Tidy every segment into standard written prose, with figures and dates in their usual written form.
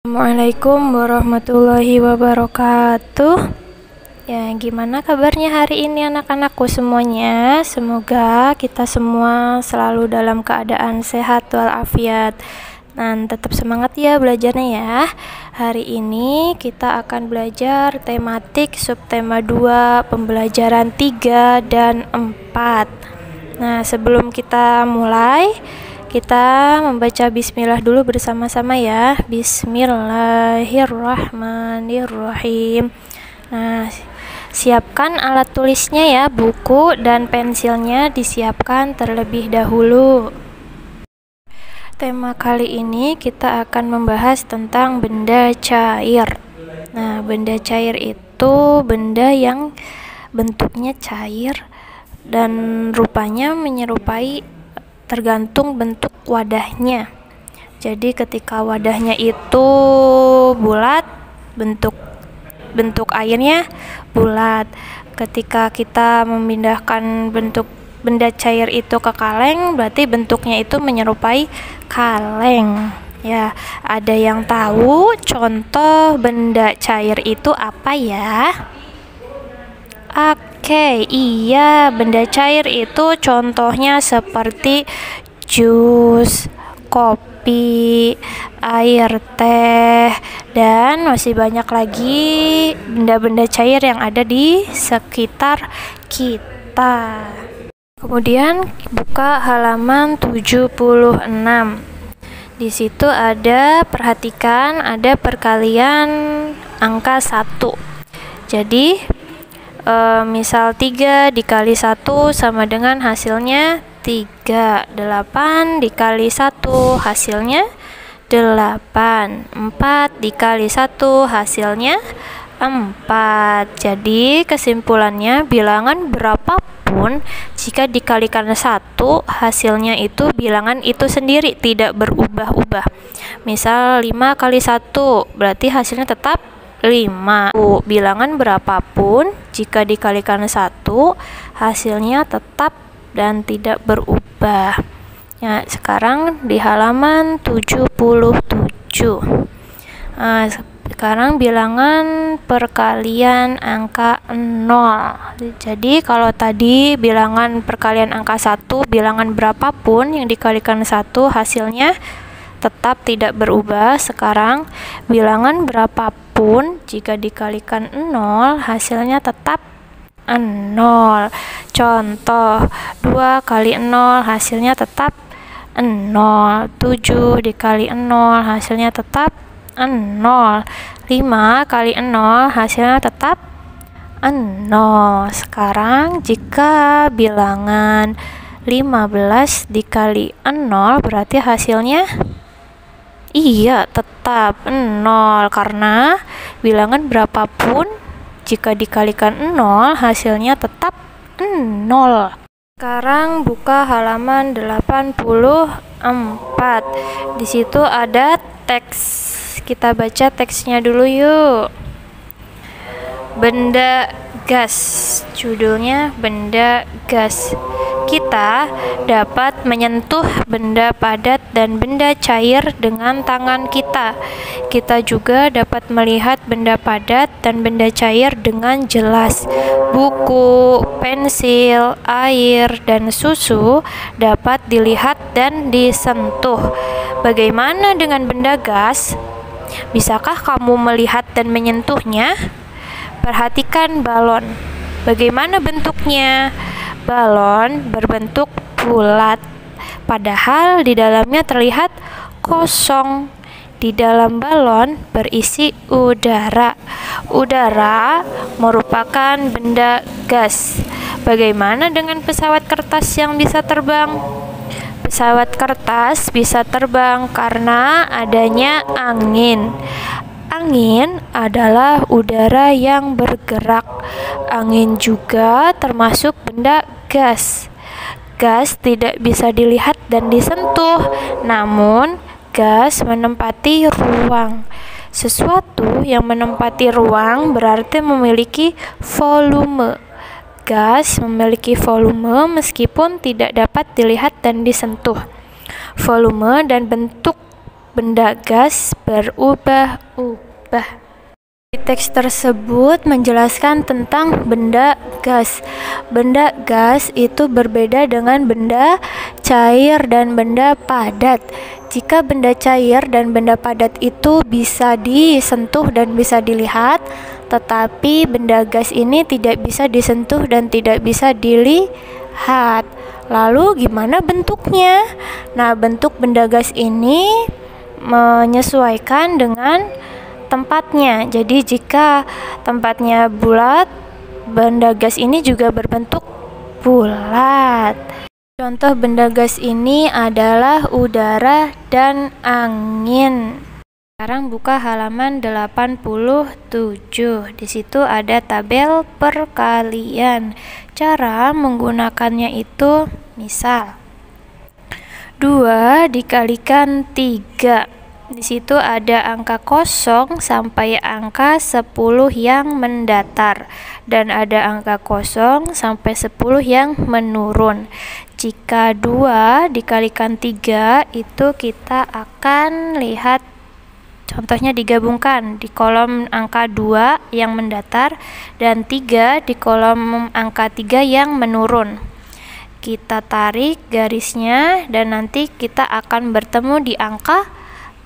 Assalamualaikum warahmatullahi wabarakatuh. Ya, gimana kabarnya hari ini anak-anakku semuanya? Semoga kita semua selalu dalam keadaan sehat walafiat. Dan tetap semangat ya belajarnya ya. Hari ini kita akan belajar tematik subtema 2, pembelajaran 3 dan 4. Nah, sebelum kita mulai, kita membaca bismillah dulu bersama-sama ya. Bismillahirrahmanirrahim. Nah, siapkan alat tulisnya ya, buku dan pensilnya disiapkan terlebih dahulu. Tema kali ini kita akan membahas tentang benda cair. Nah, benda cair itu benda yang bentuknya cair dan rupanya menyerupai tergantung bentuk wadahnya. Jadi ketika wadahnya itu bulat, bentuk airnya bulat. Ketika kita memindahkan bentuk benda cair itu ke kaleng, berarti bentuknya itu menyerupai kaleng. Ya, ada yang tahu contoh benda cair itu apa ya? Oke, iya, benda cair itu contohnya seperti jus, kopi, air teh, dan masih banyak lagi benda-benda cair yang ada di sekitar kita. Kemudian buka halaman 76. Di situ perhatikan ada perkalian angka 1. Jadi misal 3 dikali 1 sama dengan hasilnya 3. 8 dikali 1 hasilnya 8. 4 dikali 1 hasilnya 4. Jadi kesimpulannya, bilangan berapapun jika dikalikan 1 hasilnya itu bilangan itu sendiri, tidak berubah-ubah. Misal 5 kali 1 berarti hasilnya tetap 5. Bilangan berapapun jika dikalikan 1 hasilnya tetap dan tidak berubah. Ya, sekarang di halaman 77. Nah, sekarang bilangan perkalian angka 0. Jadi kalau tadi bilangan perkalian angka 1, bilangan berapapun yang dikalikan 1 hasilnya tetap tidak berubah. Sekarang bilangan berapapun jika dikalikan 0 hasilnya tetap 0. Contoh, 2 kali 0 hasilnya tetap 0. 7 dikali 0 hasilnya tetap 0. 5 kali 0 hasilnya tetap 0. Sekarang jika bilangan 15 dikali 0 berarti hasilnya tetap 0, karena bilangan berapapun jika dikalikan 0 hasilnya tetap 0. Sekarang buka halaman 84. Di situ ada teks. Kita baca teksnya dulu yuk. Benda gas. Judulnya benda gas. Kita dapat menyentuh benda padat dan benda cair dengan tangan kita. Kita juga dapat melihat benda padat dan benda cair dengan jelas. Buku, pensil, air, dan susu dapat dilihat dan disentuh. Bagaimana dengan benda gas? Bisakah kamu melihat dan menyentuhnya? Perhatikan balon. Bagaimana bentuknya? Balon berbentuk bulat, padahal di dalamnya terlihat kosong. Di dalam balon berisi udara. Udara merupakan benda gas. Bagaimana dengan pesawat kertas yang bisa terbang? Pesawat kertas bisa terbang karena adanya angin. Angin adalah udara yang bergerak. Angin juga termasuk benda gas. Gas tidak bisa dilihat dan disentuh, namun gas menempati ruang. Sesuatu yang menempati ruang berarti memiliki volume. Gas memiliki volume meskipun tidak dapat dilihat dan disentuh. Volume dan bentuk benda gas berubah-ubah. Di teks tersebut menjelaskan tentang benda gas. Benda gas itu berbeda dengan benda cair dan benda padat. Jika benda cair dan benda padat itu bisa disentuh dan bisa dilihat, tetapi benda gas ini tidak bisa disentuh dan tidak bisa dilihat. Lalu gimana bentuknya? Nah, bentuk benda gas ini menyesuaikan dengan tempatnya. Jadi jika tempatnya bulat, benda gas ini juga berbentuk bulat. Contoh benda gas ini adalah udara dan angin. Sekarang buka halaman 87. Di situ ada tabel perkalian. Cara menggunakannya itu misal 2 dikalikan 3. Di situ ada angka kosong sampai angka 10 yang mendatar dan ada angka kosong sampai 10 yang menurun. Jika 2 dikalikan 3 itu kita akan lihat contohnya digabungkan di kolom angka 2 yang mendatar dan 3 di kolom angka 3 yang menurun. Kita tarik garisnya dan nanti kita akan bertemu di angka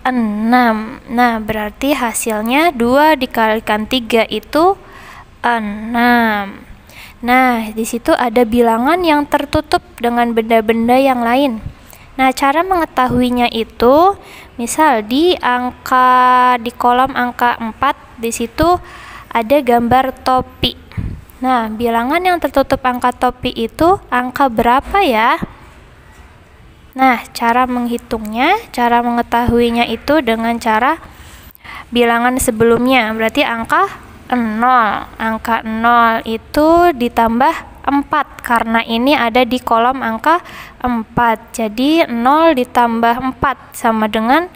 6. Nah, berarti hasilnya 2 dikalikan 3 itu 6. Nah, di situ ada bilangan yang tertutup dengan benda-benda yang lain. Nah, cara mengetahuinya itu misal di kolom angka 4 di situ ada gambar topi. Nah, bilangan yang tertutup angka topi itu angka berapa ya? Nah, cara menghitungnya, cara mengetahuinya itu dengan cara bilangan sebelumnya. Berarti angka 0. Angka 0 itu ditambah 4 karena ini ada di kolom angka 4. Jadi 0 ditambah 4 sama dengan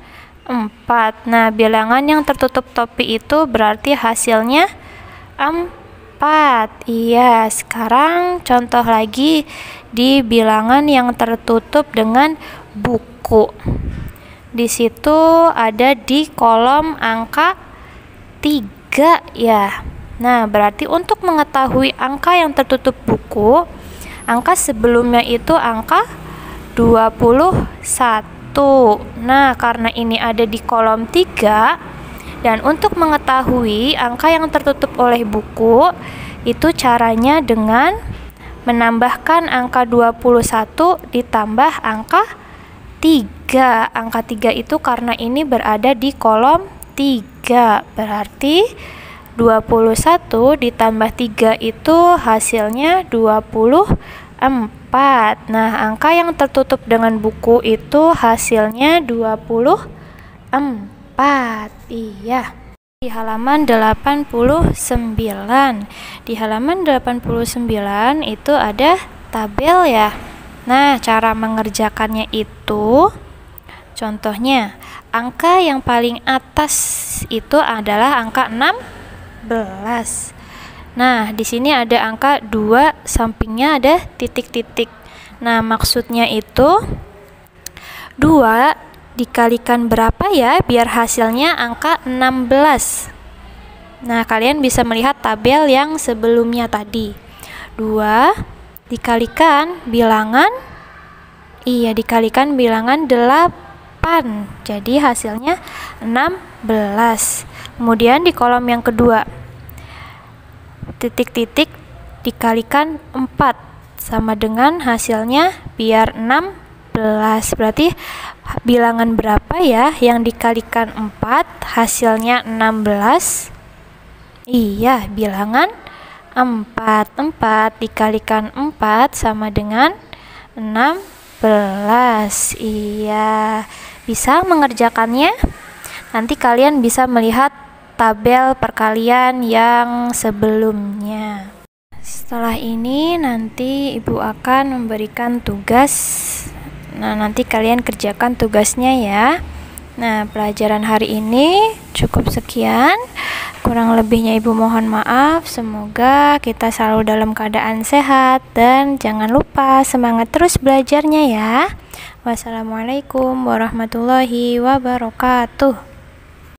4. Nah, bilangan yang tertutup topi itu berarti hasilnya 4. Iya, sekarang contoh lagi di bilangan yang tertutup dengan buku. Di situ ada di kolom angka 3 ya. Nah, berarti untuk mengetahui angka yang tertutup buku, angka sebelumnya itu angka 21. Nah, karena ini ada di kolom 3 dan untuk mengetahui angka yang tertutup oleh buku, itu caranya dengan menambahkan angka 21 ditambah angka 3. Angka 3 itu karena ini berada di kolom 3. Berarti 21 ditambah 3 itu hasilnya 24. Nah, angka yang tertutup dengan buku itu hasilnya 24. Iya. Di halaman 89. Di halaman 89 itu ada tabel ya. Nah, cara mengerjakannya itu contohnya angka yang paling atas itu adalah angka 16. Nah, di sini ada angka 2, sampingnya ada titik-titik. Nah, maksudnya itu 2 dikalikan berapa ya biar hasilnya angka 16. Nah, kalian bisa melihat tabel yang sebelumnya tadi. 2 dikalikan bilangan dikalikan bilangan 8. Jadi hasilnya 16. Kemudian di kolom yang kedua titik-titik dikalikan 4 sama dengan hasilnya biar 16. Berarti bilangan berapa ya yang dikalikan 4 hasilnya 16? Iya, bilangan 4. 4 dikalikan 4 sama dengan 16. Iya, bisa mengerjakannya. Nanti kalian bisa melihat tabel perkalian yang sebelumnya. Setelah ini nanti Ibu akan memberikan tugas. Nah, nanti kalian kerjakan tugasnya ya. Nah, pelajaran hari ini cukup sekian. Kurang lebihnya Ibu mohon maaf. Semoga kita selalu dalam keadaan sehat dan jangan lupa semangat terus belajarnya ya. Wassalamualaikum warahmatullahi wabarakatuh.